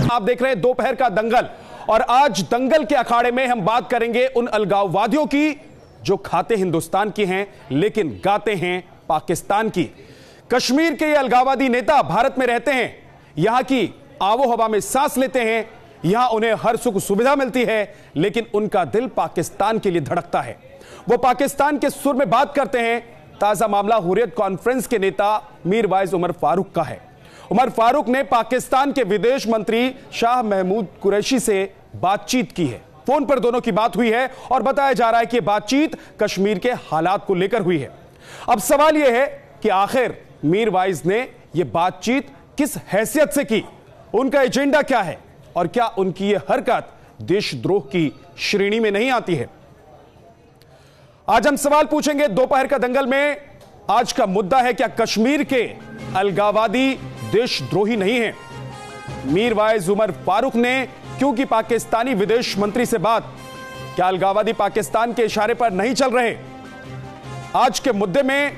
आप देख रहे हैं दोपहर का दंगल, और आज दंगल के अखाड़े में हम बात करेंगे उन अलगाववादियों की जो खाते हिंदुस्तान की हैं लेकिन गाते हैं पाकिस्तान की। कश्मीर के ये अलगाववादी नेता भारत में रहते हैं, यहां की आबो हवा में सांस लेते हैं, यहां उन्हें हर सुख सुविधा मिलती है, लेकिन उनका दिल पाकिस्तान के लिए धड़कता है। वो पाकिस्तान के सुर में बात करते हैं। ताजा मामला हुर्रियत कॉन्फ्रेंस के नेता मीरवाइज उमर फारूक का है। उमर फारूक ने पाकिस्तान के विदेश मंत्री शाह महमूद कुरैशी से बातचीत की है। फोन पर दोनों की बात हुई है और बताया जा रहा है कि बातचीत कश्मीर के हालात को लेकर हुई है। अब सवाल यह है कि आखिर मीरवाइज ने यह बातचीत किस हैसियत से की, उनका एजेंडा क्या है और क्या उनकी यह हरकत देशद्रोह की श्रेणी में नहीं आती है। आज हम सवाल पूछेंगे दोपहर का दंगल में। आज का मुद्दा है, क्या कश्मीर के अलगाववादी देशद्रोही नहीं है? मीरवाइज उमर फारूक ने क्योंकि पाकिस्तानी विदेश मंत्री से बात, क्या अलगाववादी पाकिस्तान के इशारे पर नहीं चल रहे? आज के मुद्दे में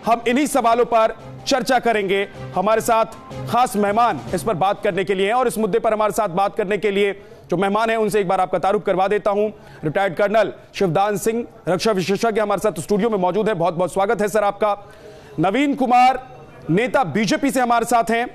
हम इन्हीं सवालों पर चर्चा करेंगे। हमारे साथ खास मेहमान इस पर बात करने के लिए हैं और इस मुद्दे पर हमारे साथ बात करने के लिए जो मेहमान हैं उनसे एक बार आपका तारुफ करवा देता हूं। रिटायर्ड कर्नल शिवदान सिंह, रक्षा विशेषज्ञ, हमारे साथ स्टूडियो में मौजूद है। बहुत बहुत स्वागत है सर आपका। नवीन कुमार, नेता बीजेपी से हमारे साथ हैं।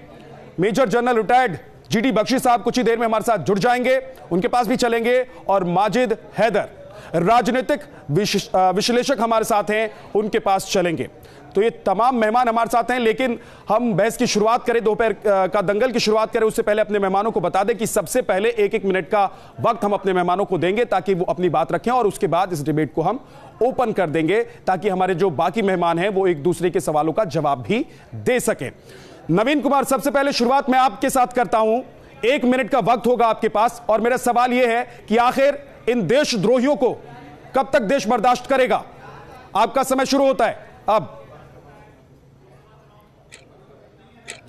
Major general retired GD Bakshi साहब कुछ ही देर में हमारे साथ जुड़ जाएंगे, उनके पास भी चलेंगे। और माजिद हैदर, राजनीतिक विश्लेषक हमारे साथ हैं, उनके पास चलेंगे। तो ये तमाम मेहमान हमारे साथ हैं, लेकिन हम बहस की शुरुआत करें, दोपहर का दंगल की शुरुआत करें उससे पहले अपने मेहमानों को बता दें कि सबसे पहले एक एक मिनट का वक्त हम अपने मेहमानों को देंगे ताकि वो अपनी बात रखें, और उसके बाद इस डिबेट को हम ओपन कर देंगे ताकि हमारे जो बाकी मेहमान हैं वो एक दूसरे के सवालों का जवाब भी दे सकें। नवीन कुमार, सबसे पहले शुरुआत मैं आपके साथ करता हूं। 1 मिनट का वक्त होगा आपके पास, और मेरा सवाल यह है कि आखिर इन देशद्रोहियों को कब तक देश बर्दाश्त करेगा? आपका समय शुरू होता है अब।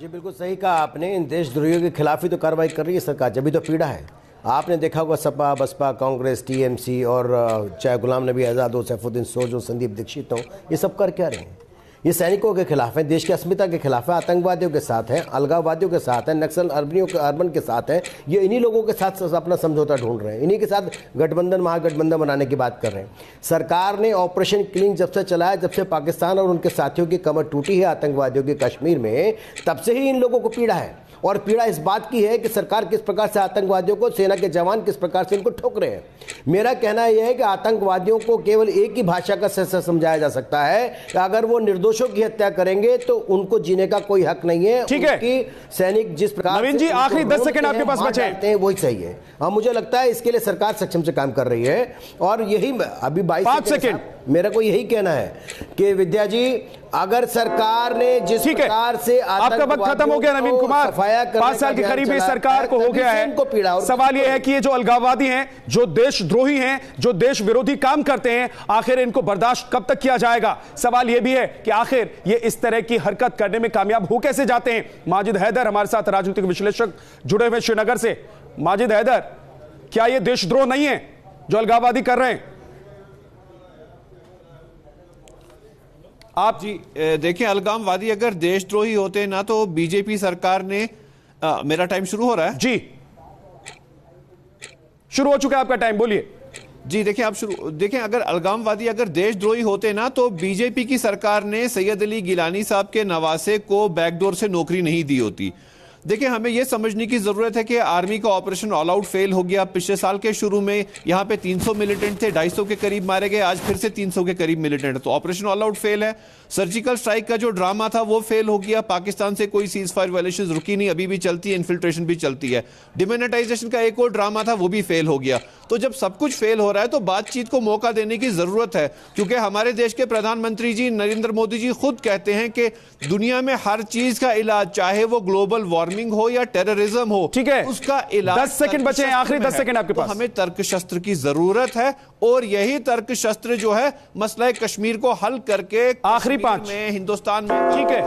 जी बिल्कुल सही कहा आपने। इन देशद्रोहियों के खिलाफ ही तो कार्रवाई कर रही है सरकार, जब भी तो पीड़ा है। आपने देखा होगा सपा, बसपा, कांग्रेस, टीएमसी और चाहे गुलाम नबी आज़ाद हो, सैफुद्दीन सोज हो, संदीप दीक्षित हो, ये सब कर क्या रहे हैं? ये सैनिकों के खिलाफ है, देश की अस्मिता के खिलाफ है, आतंकवादियों के साथ है, अलगाववादियों के साथ है, नक्सल अर्बन के साथ है। ये इन्हीं लोगों के साथ अपना समझौता ढूंढ रहे हैं, इन्हीं के साथ गठबंधन, महागठबंधन बनाने की बात कर रहे हैं। सरकार ने ऑपरेशन क्लीन जब से चलाया, जब से पाकिस्तान और उनके साथियों की कमर टूटी है आतंकवादियों की कश्मीर में, तब से ही इन लोगों को पीड़ा है। और पीड़ा इस बात की है कि सरकार किस प्रकार से आतंकवादियों को, सेना के जवान किस प्रकार से इनको ठोक रहे हैं। मेरा कहना यह है कि आतंकवादियों को केवल एक ही भाषा का समझाया जा सकता है कि अगर वो निर्दोषों की हत्या करेंगे तो उनको जीने का कोई हक नहीं है। ठीक है, सैनिक जिस प्रकार नवीन जी आखिरी 10 सेकंड आपके पास बचे हैं वही सही है। हाँ, मुझे लगता है इसके लिए सरकार सक्षम से काम कर रही है। और यही अभी 22 सेकंड मेरा को यही कहना है कि विद्या जी, अगर सरकार ने जिस प्रकार से आपका वक्त खत्म हो गया नवीन कुमार, 5 साल के करीब इस सरकार को हो गया है। सवाल यह है कि ये जो अलगाववादी हैं, जो देशद्रोही हैं, जो देश विरोधी काम करते हैं, आखिर इनको बर्दाश्त कब तक किया जाएगा? सवाल यह भी है कि आखिर ये इस तरह की हरकत करने में कामयाब हो कैसे जाते हैं? माजिद हैदर हमारे साथ राजनीतिक विश्लेषक जुड़े हुए श्रीनगर से। माजिद हैदर, क्या ये देशद्रोह नहीं है जो अलगाववादी कर रहे हैं? आप जी देखिए, अलगाववादी अगर देशद्रोही होते ना तो बीजेपी सरकार ने मेरा टाइम शुरू हो रहा है जी, शुरू हो चुका है आपका टाइम, बोलिए जी। देखिए आप शुरू देखें, अगर अलगाववादी अगर देशद्रोही होते ना तो बीजेपी की सरकार ने सैयद अली गिलानी साहब के नवासे को बैकडोर से नौकरी नहीं दी होती। देखिए, हमें यह समझने की जरूरत है कि आर्मी का ऑपरेशन ऑल आउट फेल हो गया। पिछले साल के शुरू में यहां पे 300 मिलिटेंट थे, 250 के करीब मारे गए, आज फिर से 300 के करीब मिलिटेंट, तो ऑपरेशन ऑल आउट फेल है। सर्जिकल स्ट्राइक का जो ड्रामा था वो फेल हो गया। पाकिस्तान से कोई सीज फायर वायलेशंस रुकी नहीं, अभी भी चलती है, इन्फिल्ट्रेशन भी चलती है। डिमोनेटाइजेशन का एक और ड्रामा था, वो भी फेल हो गया। तो जब सब कुछ फेल हो रहा है तो बातचीत को मौका देने की जरूरत है, क्योंकि हमारे देश के प्रधानमंत्री जी नरेंद्र मोदी जी खुद कहते हैं कि दुनिया में हर चीज का इलाज, चाहे वो ग्लोबल वार्मिंग हो या टेररिज्म हो, ठीक है, उसका इलाज 10 सेकंड बचे हैं, आखिरी 10 सेकंड आपके पास। तो हमें तर्क शस्त्र की जरूरत है, और यही तर्क शस्त्र जो है मसला कश्मीर को हल करके आखिरी 5 में, हिंदुस्तान में, ठीक है,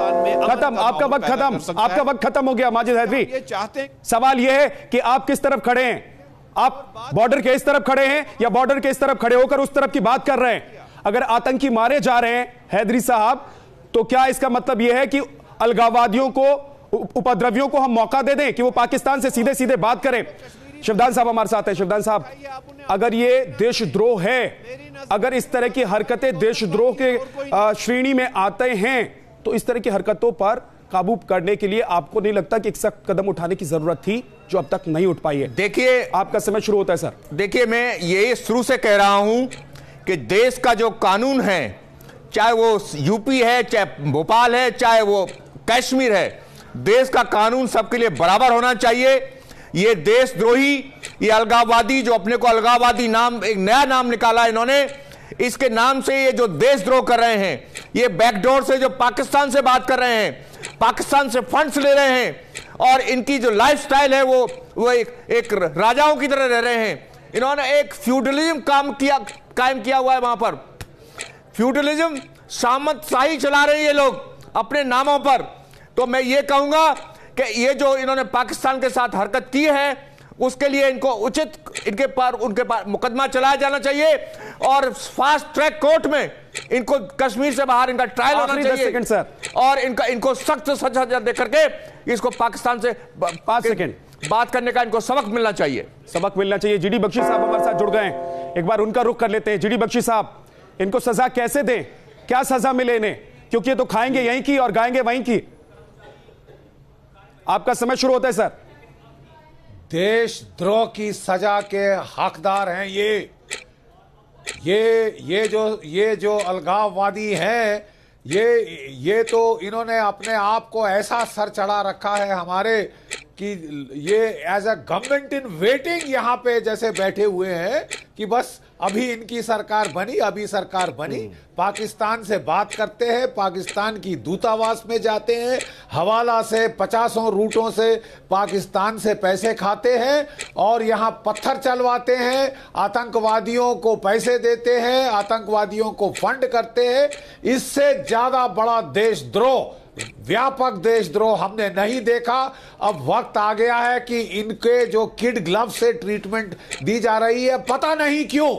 खत्म, आपका वक्त खत्म, आपका वक्त खत्म हो गया। माजिद हैदरी, ये चाहते हैं, सवाल यह है कि आप किस तरफ खड़े हैं? आप बॉर्डर के इस तरफ खड़े हैं या बॉर्डर के इस तरफ खड़े होकर उस तरफ की बात कर रहे हैं? अगर आतंकी मारे जा रहे हैं हैदरी साहब, तो क्या इसका मतलब यह है कि अलगाववादियों को उपद्रवियों को हम मौका दे दें कि वो पाकिस्तान से सीधे सीधे बात करें? शिवदान साहब हमारे साथ हैं। शिवदान साहब, अगर ये देशद्रोह है, अगर इस तरह की हरकतें देशद्रोह के श्रेणी में आते हैं, तो इस तरह की हरकतों पर काबू करने के लिए आपको नहीं लगता कि एक सख्त कदम उठाने की जरूरत थी जो अब तक नहीं उठ पाई है? देखिए, आपका समय शुरू होता है सर। देखिए, मैं ये शुरू से कह रहा हूं कि देश का जो कानून है, चाहे वो यूपी है, चाहे भोपाल है, चाहे वो कश्मीर है, देश का कानून सबके लिए बराबर होना चाहिए। ये देशद्रोही, ये अलगाववादी, जो अपने को अलगाववादी नाम, एक नया नाम निकाला इन्होंने, इसके नाम से ये जो देशद्रोह कर रहे हैं, ये बैकडोर से जो पाकिस्तान से बात कर रहे हैं, पाकिस्तान से फंड्स ले रहे हैं, और इनकी जो लाइफस्टाइल है वो एक राजाओं की तरह रह रहे हैं। इन्होंने एक फ्यूडलिज्म कायम किया हुआ है वहां पर। फ्यूडलिज्म, सामंतशाही चला रहे हैं ये लोग अपने नामों पर। तो मैं ये कहूंगा कि ये जो इन्होंने पाकिस्तान के साथ हरकत की है, उसके लिए इनको उचित उनके पास मुकदमा चलाया जाना चाहिए, और फास्ट ट्रैक कोर्ट में इनको कश्मीर से बाहर इनका ट्रायल होना चाहिए, और इनको सख्त सजा दे करके इसको पाकिस्तान से 5 सेकंड बात करने का इनको सबक मिलना चाहिए। सबक मिलना चाहिए। जीडी बख्शी साहब हमारे साथ जुड़ गए हैं, एक बार उनका रुख कर लेते हैं। जीडी बख्शी साहब, इनको सजा कैसे दें, क्या सजा मिले इन्हें, क्योंकि ये तो खाएंगे यहीं की और गाएंगे वहीं की? आपका समय शुरू होता है सर। देशद्रोह की सजा के हकदार हैं ये जो अलगाववादी हैं, ये तो इन्होंने अपने आप को ऐसा सर चढ़ा रखा है हमारे कि ये as a government in waiting यहां पे जैसे बैठे हुए हैं कि बस अभी इनकी सरकार बनी, पाकिस्तान से बात करते हैं, पाकिस्तान की दूतावास में जाते हैं, हवाला से 50 रूटों से पाकिस्तान से पैसे खाते हैं, और यहां पत्थर चलवाते हैं, आतंकवादियों को पैसे देते हैं, आतंकवादियों को फंड करते हैं। इससे ज्यादा बड़ा देशद्रोह, व्यापक देशद्रोह हमने नहीं देखा। अब वक्त आ गया है कि इनके जो किड ग्लव से ट्रीटमेंट दी जा रही है, पता नहीं क्यों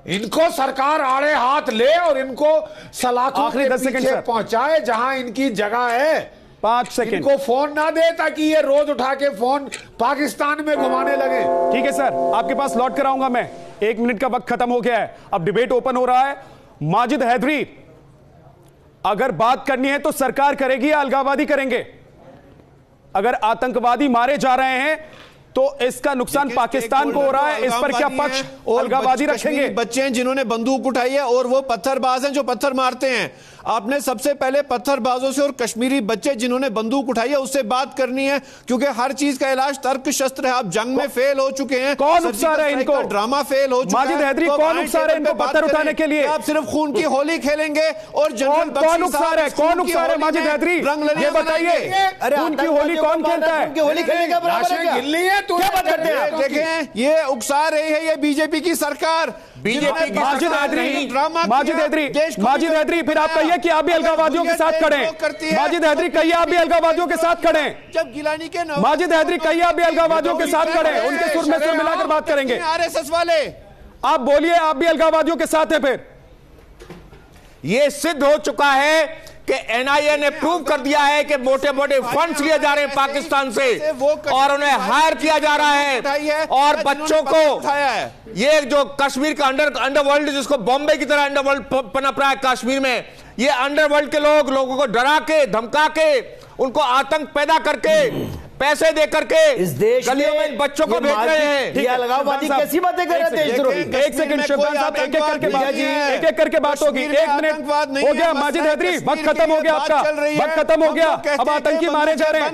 इनको सरकार आड़े हाथ ले और इनको सलाखों के पीछे पहुंचाए जहां इनकी जगह है। 5 सेकंड इनको फोन ना दे ताकि ये रोज उठा के फोन पाकिस्तान में घुमाने लगे। ठीक है सर, आपके पास लौट कर आऊंगा मैं। 1 मिनट का वक्त खत्म हो गया है, अब डिबेट ओपन हो रहा है। माजिद हैदरी, अगर बात करनी है तो सरकार करेगी या अलगाववादी करेंगे? अगर आतंकवादी मारे जा रहे हैं तो इसका नुकसान पाकिस्तान को हो रहा है, इस पर क्या पक्ष अलगाववादी रखेंगे? बच्चे हैं जिन्होंने बंदूक उठाई है, और वो पत्थरबाज हैं जो पत्थर मारते हैं। आपने सबसे पहले पत्थरबाजों से और कश्मीरी बच्चे जिन्होंने बंदूक उठाई है उससे बात करनी है, क्योंकि हर चीज का इलाज तर्क शस्त्र है। आप जंग में फेल हो चुके हैं, कौन उकसा रहा है इनको? ड्रामा फेल हो चुका है। माजिद हैदरी, कौन उकसा रहा है इनको पत्थर उठाने के लिए? आप सिर्फ खून की होली खेलेंगे और कौन उकसा रहा है? कौन उकसा रहा है माजिद हैदरी, ये बताइए। खून की होली कौन खेलता है? देखें, ये उकसा रही है ये बीजेपी की सरकार। बीजेपी की माजिद हैदरी, फिर आप कहिए कि आप भी अलगाववादियों के साथ खड़े हैं। माजिद हैदरी, कहिए आप भी अलगाववादियों के साथ खड़े हैं। जब गिलानी के माजिद हैदरी, कहिए आप भी अलगाववादियों के साथ खड़े हैं। उनके सुर में सुर मिलाकर बात करेंगे। आरएसएस वाले, आप बोलिए, आप भी अलगाववादियों के साथ हैं। फिर ये सिद्ध हो चुका है कि एनआईए ने प्रूव कर दिया है कि मोटे मोटे फंड्स लिए जा रहे हैं पाकिस्तान से, और उन्हें हायर किया जा रहा है, और बच्चों को ये जो कश्मीर का अंडरवर्ल्ड, जिसको बॉम्बे की तरह अंडरवर्ल्ड पनप रहा है कश्मीर में, ये अंडरवर्ल्ड के लोगों को डरा के, धमका के, उनको आतंक पैदा करके, पैसे दे करके इस देश गलियों में बच्चों को भेज रहे हैं। ये अलगाववादी कैसी बातें कर रहे हैं देशद्रोही? 1 सेकंड शिवदान साहब, एक एक करके बात होगी। 1 मिनट हो गया माजिद हैदरी, वक्त खत्म हो गया आपका, वक्त खत्म हो गया। अब आतंकी मारे जा रहे हैं,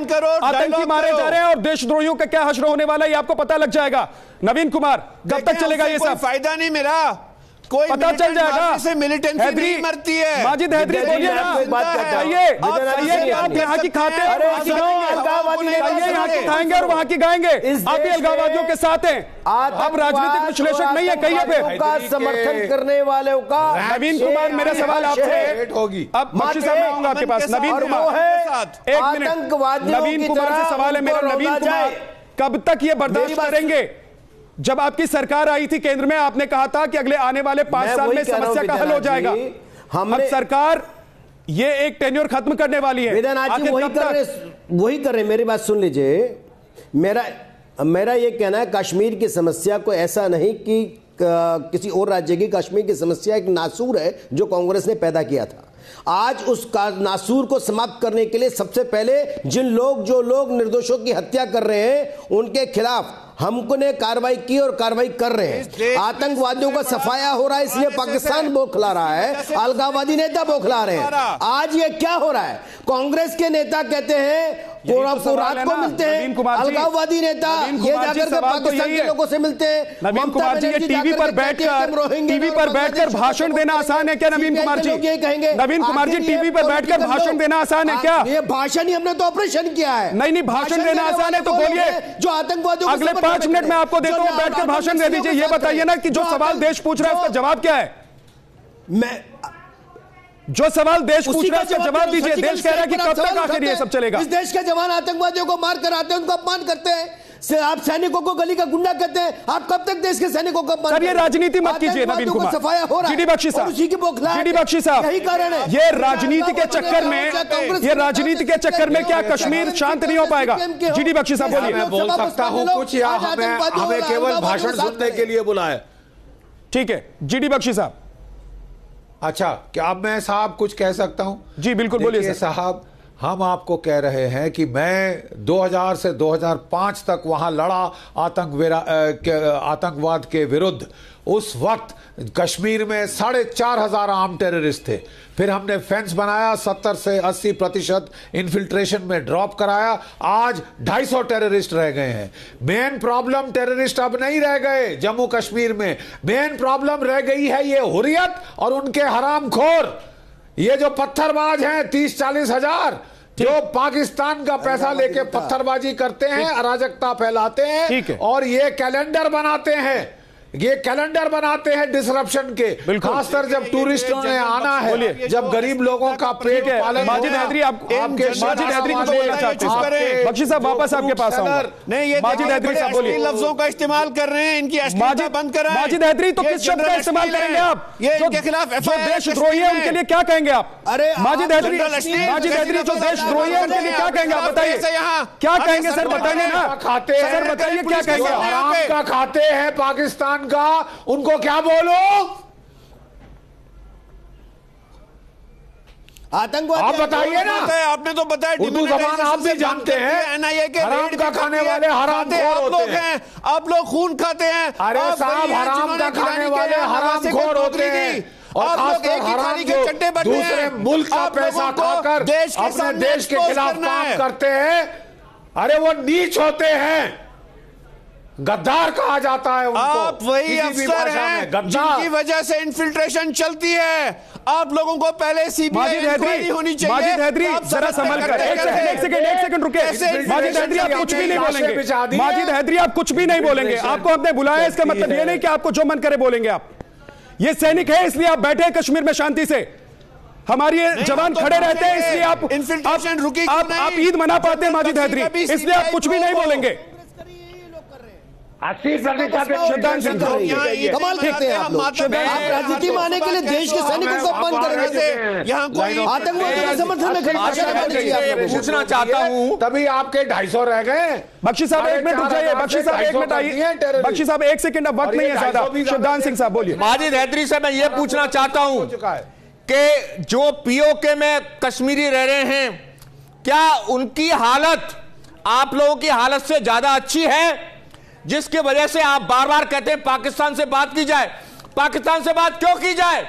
आतंकी मारे जा रहे हैं, और देशद्रोहियों का क्या हश्र होने वाला है ये आपको पता लग जाएगा। नवीन कुमार, कब तक चलेगा ये सब? फायदा नहीं मिला, कोई पता चल जाएगा। से मिलिटेंसी नहीं मरती है। माजिद हैदरी, बोलिए ना, कहिए आप यहाँ की खाते हैं, यहाँ की खाएंगे और वहाँ की गाएंगे। आप भी अलगाववादियों के साथ हैं, आप राजनीतिक विश्लेषक नहीं है, कहिए फिर। का समर्थन करने वालों का। नवीन कुमार, मेरा सवाल आपसे होगी। अब बख्शी साहब मैं आऊंगा आपके पास। नवीन कुमार, 1 मिनट। नवीन कुमार से सवाल है मेरा। नवीन कुमार, कब तक ये बर्दाश्त करेंगे? जब आपकी सरकार आई थी केंद्र में, आपने कहा था कि अगले आने वाले 5 साल में समस्या का हल हो जाएगा। अब सरकार ये एक टेन्योर खत्म करने वाली है। वेदनाथ जी वही कर रहे। मेरी बात सुन लीजिए। मेरा ये कहना है, कश्मीर की समस्या को ऐसा नहीं कि किसी और राज्य की, कश्मीर की समस्या एक नासूर है जो कांग्रेस ने पैदा किया था। आज उस नासूर को समाप्त करने के लिए सबसे पहले जो लोग निर्दोषों की हत्या कर रहे हैं उनके खिलाफ हमको ने कार्रवाई की और कार्रवाई कर रहे हैं। आतंकवादियों का सफाया हो रहा है, इसलिए पाकिस्तान बौखला रहा है, अलगाववादी नेता बौखला रहे हैं। आज ये क्या हो रहा है? कांग्रेस के नेता कहते हैं रात को मिलते हैं, अलगाववादी नेता ये जाकर के पाकिस्तान के लोगों से मिलते हैं। नवीन कुमार जी, ये टीवी पर बैठकर भाषण देना आसान है क्या? नवीन कुमार जी ये कहेंगे, नवीन कुमार जी, टीवी पर बैठकर भाषण देना आसान है क्या? ये भाषण ही हमने तो ऑपरेशन किया है। नहीं, भाषण देना आसान है तो बोलिए। जो आतंकवादियों अगले 5 मिनट में आपको देता हूं, बैठकर भाषण दे दीजिए। ये बताइए ना कि जो सवाल देश पूछ रहा है उसका जवाब क्या है? जो सवाल देश पूछ रहा है उसका जवाब दीजिए। देश कह रहा है कि कब तक आखिर ये सब चलेगा? इस देश के जवान आतंकवादियों को मार कर आते हैं, उनको अपमान करते हैं। आप सैनिकों को गली का गुंडा कहते हैं। आप कब तक देश के सैनिकों को अपमान? सर, ये राजनीति मत कीजिए नवीन कुमार। सफाया हो रहा है। जीडी बख्शी साहब, जीडी बख्शी साहब, यही कारण है। ये राजनीति के चक्कर में क्या कश्मीर शांत नहीं हो पाएगा? जीडी बख्शी साहब बोलिए। मैं बोल सकता हूं कुछ, या हमें केवल भाषण सुनने के लिए बुलाया? ठीक है, जीडी बख्शी साहब। अच्छा, क्या अब मैं साहब कुछ कह सकता हूं? जी बिल्कुल, बोलिए साहब। हम आपको कह रहे हैं कि मैं 2000 से 2005 तक वहां लड़ा आतंकवाद के विरुद्ध। उस वक्त कश्मीर में 4,500 आर्म टेररिस्ट थे। फिर हमने फेंस बनाया, 70 से 80% इन्फिल्ट्रेशन में ड्रॉप कराया। आज 250 टेररिस्ट रह गए हैं। मेन प्रॉब्लम टेररिस्ट अब नहीं रह गए जम्मू कश्मीर में। मेन प्रॉब्लम रह गई है ये हुर्रियत और उनके हरामखोर, ये जो पत्थरबाज हैं 30-40 हजार, जो पाकिस्तान का पैसा लेके पत्थरबाजी करते हैं, अराजकता फैलाते हैं और ये कैलेंडर बनाते हैं डिसरप्शन के। खासकर जब टूरिस्टों ने आना है, जब गरीब लोगों का पेट पालन। माजिद हैदरी, माजिद हैदरी को बोलना चाहते हैं। बख्शी साहब वापस आपके पास आऊंगा। नहीं, ये माजिद हैदरी साहब बोलिए। लफ्जों का इस्तेमाल कर रहे हैं, इनकी अश्लीलता बंद कराएं। माजिद हैदरी, तो किस शब्द का इस्तेमाल करेंगे आप? ये इनके खिलाफ जो देशद्रोही है उनके लिए क्या कहेंगे आप? अरे माजिद हैदरी जो देशद्रोही है उनके लिए क्या कहेंगे आप? बताइए क्या कहेंगे सर, बताइए ना। खाते हैं सर, बताइए क्या कहेंगे? हराम का खाते हैं पाकिस्तान का, उनको क्या बोलो? आतंकवाद आप बताइए ना। आपने तो बताया, उर्दू जबान आप भी जानते हैं। एनआईए के हराम का खाने वाले हरामखोर होते हैं। आप लोग खून खाते हैं। अरे साहब, हराम का खाने वाले हरामखोर होते हैं। और खासकर हराम जो दूसरे मुल्क का पैसा खाकर अपने देश के खिलाफ काम करते हैं, अरे वो नीच होते हैं। गद्दार कहा जाता है उनको। आप वही अफसर हैं जिनकी वजह से इन्फिल्ट्रेशन चलती है। आप लोगों को पहले सीबीआई इंक्वायरी होनी चाहिए। माजिद हैदरी, जरा संभल कर, एक सेकंड रुके। माजिद हैदरी, आप कुछ भी नहीं बोलेंगे। माजिद हैदरी, आप कुछ भी नहीं बोलेंगे। आपको हमने बुलाया, इसका मतलब ये नहीं कि आपको जो मन करे बोलेंगे आप। ये सैनिक है, इसलिए आप बैठे हैं कश्मीर में शांति से। हमारे जवान खड़े रहते हैं, इसलिए आप ईद मना पाते हैं। माजिद हैदरी, इसलिए आप कुछ भी नहीं बोलेंगे। 80% कमाल फेंकते हैं आप लोग। आप राजनीति में आने के लिए देश के सैनिकों को अपमान कर रहे थे। यहाँ कोई आतंकवाद के समर्थन में खड़े पूछना चाहता हूँ, तभी आपके 250 रह गए। बक्षी साहब 1 मिनट रुक जाइए। बक्षी साहब 1 मिनट आइए। बक्षी साहब 1 सेकंड, अब वक्त नहीं है ज्यादा। शिवदान सिंह साहब बोलिए। माजिद हैदरी से मैं ये पूछना चाहता हूँ कि जो पीओके में कश्मीरी रह रहे हैं, क्या उनकी हालत आप लोगों की हालत से ज्यादा अच्छी है, जिसकी वजह से आप बार बार कहते हैं पाकिस्तान से बात की जाए? पाकिस्तान से बात क्यों की जाए?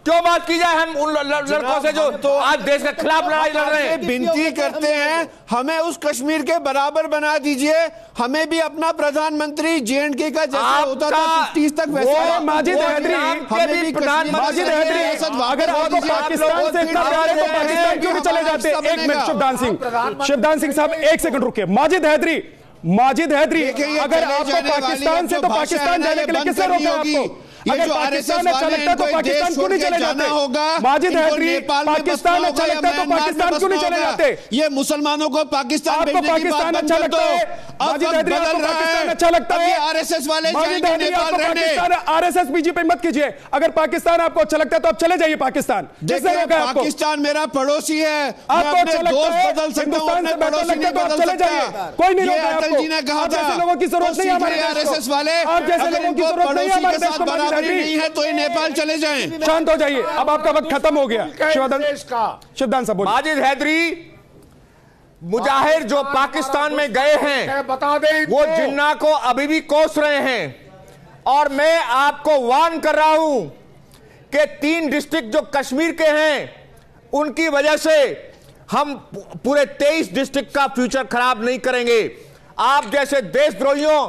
क्यों बात की जाए? हम उन लड़कों से जो तो आज देश के खिलाफ लड़ाई लड़ रहे हैं। विनती करते हैं, हमें उस कश्मीर के बराबर बना दीजिए। हमें भी अपना प्रधानमंत्री जेएंडके का जैसा होता था 50 तक वैसा। माजिद हैदरी, माजिद हैदरी, अगर आपको पाकिस्तान से इतना प्यार है तो पाकिस्तान क्यों नहीं चले जाते? 1 मिनट शिवदान सिंह साहब 1 सेकंड रुके। माजिद हैदरी, अगर आपको पाकिस्तान से तो पाकिस्तान जाने के लिए किसने रोका आपको? ये जो आरएसएस वाले हैं तो पाकिस्तान क्यों नहीं चले जाते होगा? माजिद हैदरी, पाकिस्तान अच्छा लगता है तो पाकिस्तान क्यों नहीं चले जाते? ये मुसलमानों को पाकिस्तान आपको पाकिस्तान अच्छा लगता है? माजिद हैदरी, आपको पाकिस्तान अच्छा लगता है? आरएसएस वाले जाएंगे नेपाल रहने। आरएसएस बीजेपी मत कीजिए। अगर पाकिस्तान आपको अच्छा लगता है तो आप चले जाइए पाकिस्तान। पाकिस्तान मेरा पड़ोसी है, आपको अच्छा लगता है? बदल सकता हूं, अपने पड़ोसी नहीं बदल सकता। कोई नहीं रोक रहा है आपको। अटल जी ने कहा था ऐसे लोगों की जरूरत नहीं है हमारे आरएसएस वाले, आप जैसे लोगों की जरूरत नहीं है हमारे देश को। बराबरी नहीं है तो ये नेपाल चले जाएं। शांत हो जाइए, अब आपका वक्त खत्म हो गया। शिवदान साहब, माजिद हैदरी, मुजाहिर जो पाकिस्तान में गए हैं बता दें, वो जिन्ना को अभी भी कोस रहे हैं। और मैं आपको वार्न कर रहा हूं कि 3 डिस्ट्रिक्ट जो कश्मीर के हैं उनकी वजह से हम पूरे 23 डिस्ट्रिक्ट का फ्यूचर खराब नहीं करेंगे। आप जैसे देशद्रोहियों,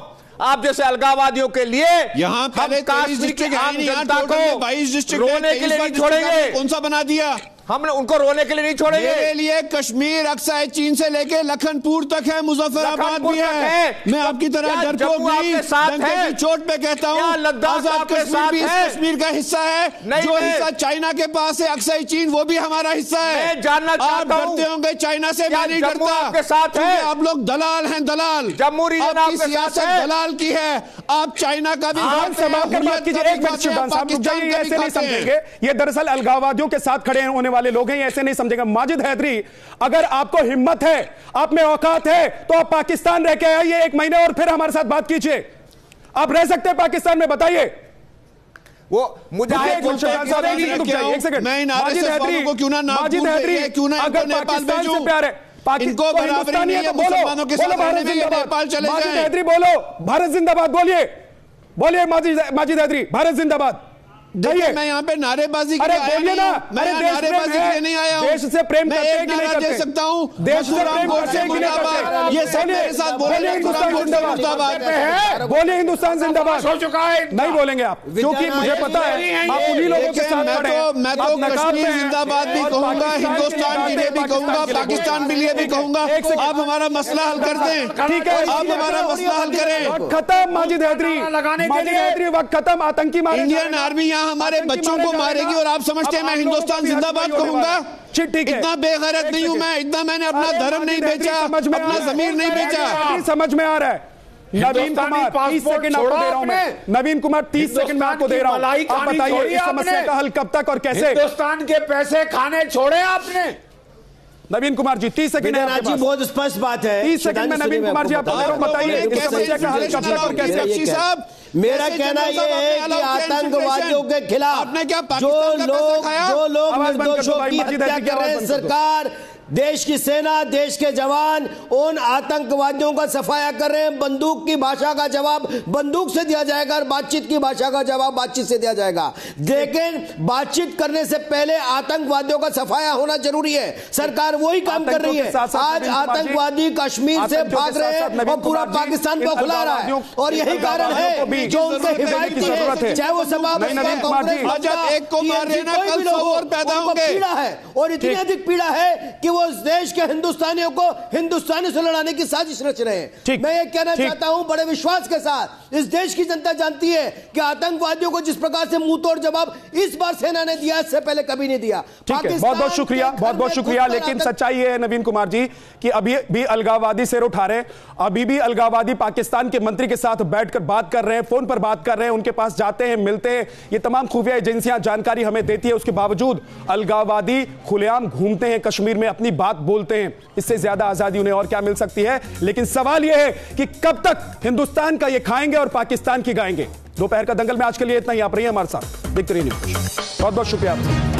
आप जैसे अलगाववादियों के लिए यहां पहले 23 डिस्ट्रिक्ट आम जनता को 22 डिस्ट्रिक्ट रोने के लिए नहीं छोड़ेंगे। कौन सा बना दिया? हमने उनको रोने के लिए नहीं छोड़ेंगे। मेरे लिए कश्मीर अक्साई चीन से लेके लखनपुर तक है, मुजफ्फराबाद भी है। मैं आपकी तरह डरपोक नहीं, डंके की चोट पे कहता हूँ आजाद कश्मीर भी कश्मीर का हिस्सा है। जो हिस्सा चाइना के पास है अक्साई चीन, वो भी हमारा हिस्सा है। जानना आप डरते होंगे चाइना से, मैं नहीं डरता। आपके साथ है, आप लोग दलाल हैं, दलाल। जम्मू रीजन आपकी सियासत दलाल की है। आप चाइना का भी बात कीजिए। एक मिनट शिवदान साहब, रुक जाइए, ऐसे नहीं समझेंगे। ये दरअसल अलगाववादियों के साथ खड़े होने वाले लोग हैं, ऐसे नहीं समझेगा। माजिद हैदरी, अगर आपको हिम्मत है, आप में औकात है, तो आप पाकिस्तान रह के आइए 1 महीने और फिर हमारे साथ बात कीजिए। आप रह सकते हैं पाकिस्तान में, बताइए। वो मुजाहिद मैं इन आरएसएस वालों को क्यों ना माजिद हैदरी, अगर पाकिस्तान से प्यार है, इनको बराबरी नहीं है मुसलमानों के साथ रहने में, नेपाल चले जाएं। माजिद हैदरी बोलो भारत जिंदाबाद, बोलिए बोलिए माजिद हैदरी, भारत जिंदाबाद। देखिए, मैं यहाँ पे नारेबाजी के लिए आया नहीं हूँ। मैं नारेबाजी के लिए नहीं आया हूँ। देश से प्रेम मैं एक नारा दे सकता हूँ, देश से प्रेम करते हैं कि नहीं करते? ये सब मेरे साथ बोलिए, हिंदुस्तान जिंदाबाद, बोलिए हिंदुस्तान जिंदाबाद। हो चुका है, नहीं बोलेंगे आप, क्योंकि मुझे पता है आप उन्हीं लोगों के साथ खड़े हैं। मैं तो कश्मीर जिंदाबाद भी कहूंगा, हिंदुस्तान के लिए भी कहूंगा, पाकिस्तान के लिए भी कहूंगा। आप हमारा मसला हल कर दें, ठीक है? आप हमारा मसला हल करें। खत्म माजिद हैदरी, माजिद हैदरी, वक्त खत्म। आतंकी मारे, इंडियन आर्मी यहाँ हमारे बच्चों को मारेगी और आप समझते हैं मैं हिंदुस्तान जिंदाबाद कहूंगा? ठीक है, इतना बेगैरत नहीं हूं मैं, इतना मैंने अपना धर्म नहीं बेचा, अपना जमीर नहीं बेचा। समझ में आ रहा है। नवीन कुमार 30 सेकंड आपको दे रहा हूं मैं। नवीन कुमार 30 सेकंड में आपको दे रहा हूं। आप बताइए इस समस्या का हल कब तक और कैसे? हिंदुस्तान के पैसे खाने छोड़े आपने। नवीन कुमार जी 30 सेकंड है, बहुत स्पष्ट बात है। 30 सेकंड में नवीन कुमार जी आप बताइए इस समस्या का हल कब तक और कैसे? साहब, मेरा कहना यह है कि आतंकवादियों के खिलाफ जो लोग निर्दोषों की हत्या कर रहे हैं, सरकार, देश की सेना, देश के जवान उन आतंकवादियों का सफाया कर रहे हैं। बंदूक की भाषा का जवाब बंदूक से दिया जाएगा और बातचीत की भाषा का जवाब बातचीत से दिया जाएगा। लेकिन बातचीत करने से पहले आतंकवादियों का सफाया होना जरूरी है। सरकार वही काम कर रही है। आज आतंकवादी कश्मीर से भाग रहे हैं और पूरा पाकिस्तान को खुला रहा है, और यही कारण है जो उनसे हिफाजती है, चाहे वो सभा पीड़ा है। और इतनी अधिक पीड़ा है कि वो इस देश के हिंदुस्तानियों को हिंदुस्तानी से लड़ाने की साजिश रच रहे हैं। मैं ये कहना चाहता हूं बड़े विश्वास के साथ, इस देश की जनता जानती है कि आतंकवादियों को जिस प्रकार से मुंह तोड़ जवाब इस बार सेना ने दिया, इससे पहले कभी नहीं दिया। ठीक है, बहुत बहुत शुक्रिया, बहुत बहुत शुक्रिया। लेकिन सच्चाई ये है नवीन कुमार जी कि अभी भी अलगाववादी सिर उठा रहे हैं, अभी भी अलगाववादी पाकिस्तान के मंत्री के साथ बैठकर बात कर रहे हैं, फोन पर बात कर रहे हैं, उनके पास जाते हैं, मिलते हैं। ये तमाम खुफिया एजेंसियां जानकारी हमें देती है, उसके बावजूद अलगाववादी खुलेआम घूमते हैं कश्मीर में, अपनी बात बोलते हैं। इससे ज्यादा आजादी उन्हें और क्या मिल सकती है? लेकिन सवाल यह है कि कब तक हिंदुस्तान का ये खाएंगे और पाकिस्तान की गाएंगे। दोपहर का दंगल में आज के लिए इतना ही। आप रहिए हमारे साथ, देखते रहिए। बहुत बहुत शुक्रिया।